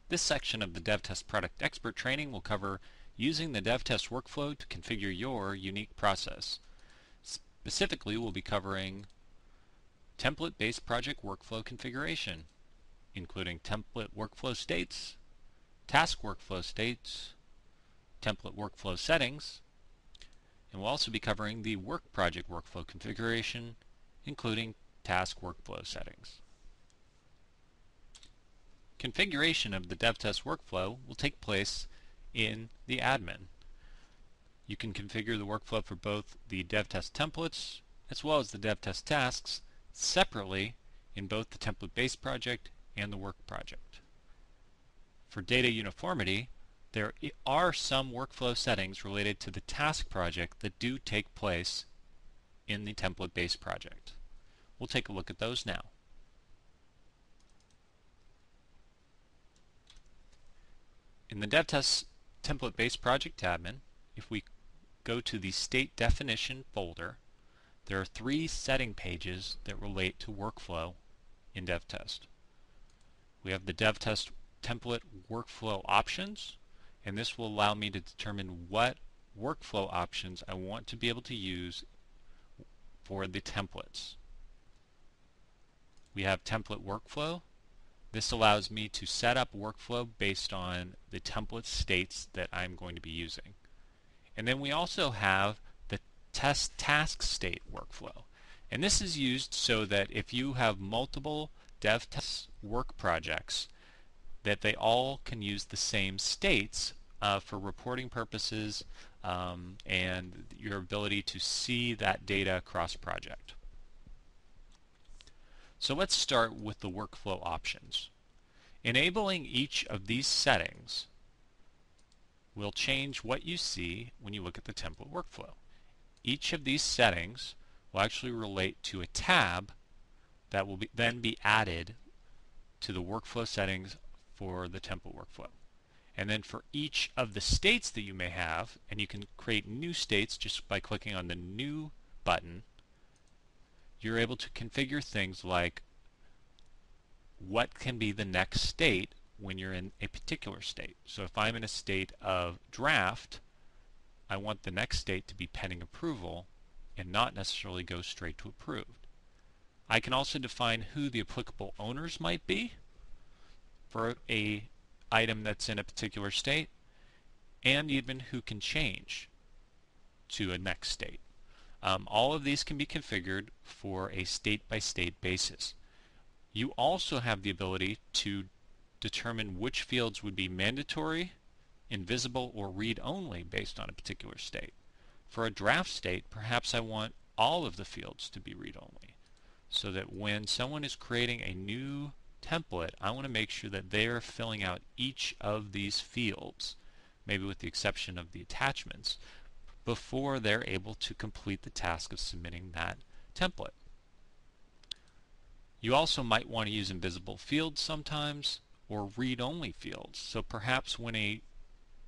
This section of the DevTest Product Expert Training will cover using the DevTest workflow to configure your unique process. Specifically, we'll be covering template-based project workflow configuration, including template workflow states, task workflow states, template workflow settings, and we'll also be covering the work project workflow configuration, including task workflow settings. Configuration of the DevTest workflow will take place in the admin. You can configure the workflow for both the DevTest templates as well as the DevTest tasks separately in both the template-based project and the work project. For data uniformity, there are some workflow settings related to the task project that do take place in the template-based project. We'll take a look at those now. In the DevTest template-based project admin, if we go to the state definition folder, there are 3 setting pages that relate to workflow in DevTest. We have the DevTest template workflow options, and this will allow me to determine what workflow options I want to be able to use for the templates. We have template workflow. This allows me to set up workflow based on the template states that I'm going to be using. And then we also have the test task state workflow. And this is used so that if you have multiple DevTest work projects, that they all can use the same states for reporting purposes and your ability to see that data across project. So let's start with the workflow options. Enabling each of these settings will change what you see when you look at the template workflow. Each of these settings will actually relate to a tab that will then be added to the workflow settings for the template workflow. And then for each of the states that you may have, and you can create new states just by clicking on the New button, you're able to configure things like what can be the next state when you're in a particular state. So if I'm in a state of draft, I want the next state to be pending approval and not necessarily go straight to approved. I can also define who the applicable owners might be for a item that's in a particular state, and even who can change to a next state. All of these can be configured for a state-by-state basis. You also have the ability to determine which fields would be mandatory, invisible, or read-only based on a particular state. For a draft state, perhaps I want all of the fields to be read-only, so that when someone is creating a new template, I want to make sure that they are filling out each of these fields, maybe with the exception of the attachments, before they're able to complete the task of submitting that template. You also might want to use invisible fields sometimes, or read-only fields. So perhaps when a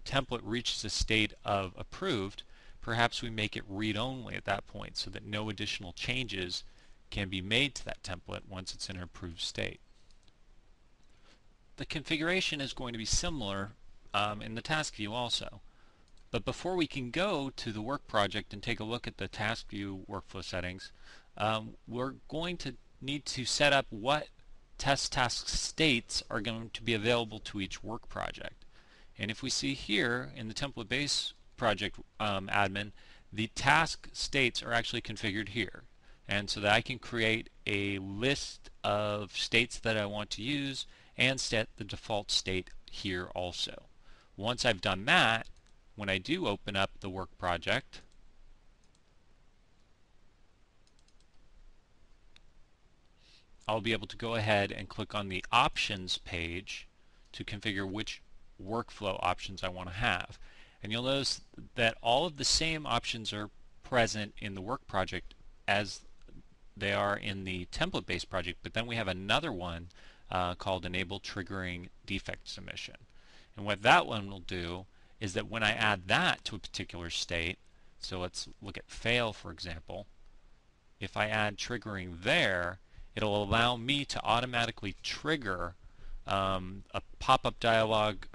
template reaches a state of approved, perhaps we make it read-only at that point so that no additional changes can be made to that template once it's in an approved state. The configuration is going to be similar in the task view also. But before we can go to the work project and take a look at the task view workflow settings, we're going to need to set up what test task states are going to be available to each work project. And if we see here in the template base project admin, the task states are actually configured here. And so that I can create a list of states that I want to use and set the default state here also. Once I've done that, when I do open up the work project, I'll be able to go ahead and click on the options page to configure which workflow options I want to have. And you'll notice that all of the same options are present in the work project as they are in the template-based project, but then we have another one called Enable Triggering Defect Submission. And what that one will do is that when I add that to a particular state, so let's look at fail for example, if I add triggering there, it'll allow me to automatically trigger a pop-up dialog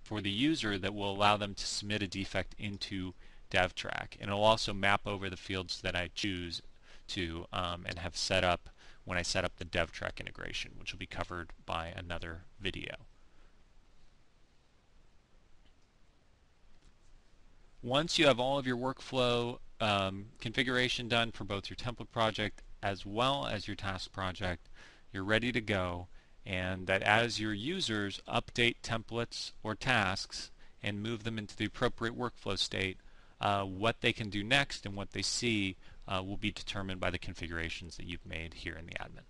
for the user that will allow them to submit a defect into DevTrack. And it'll also map over the fields that I choose to and have set up when I set up the DevTrack integration, which will be covered by another video. Once you have all of your workflow configuration done for both your template project as well as your task project, you're ready to go. And that as your users update templates or tasks and move them into the appropriate workflow state, what they can do next and what they see will be determined by the configurations that you've made here in the admin.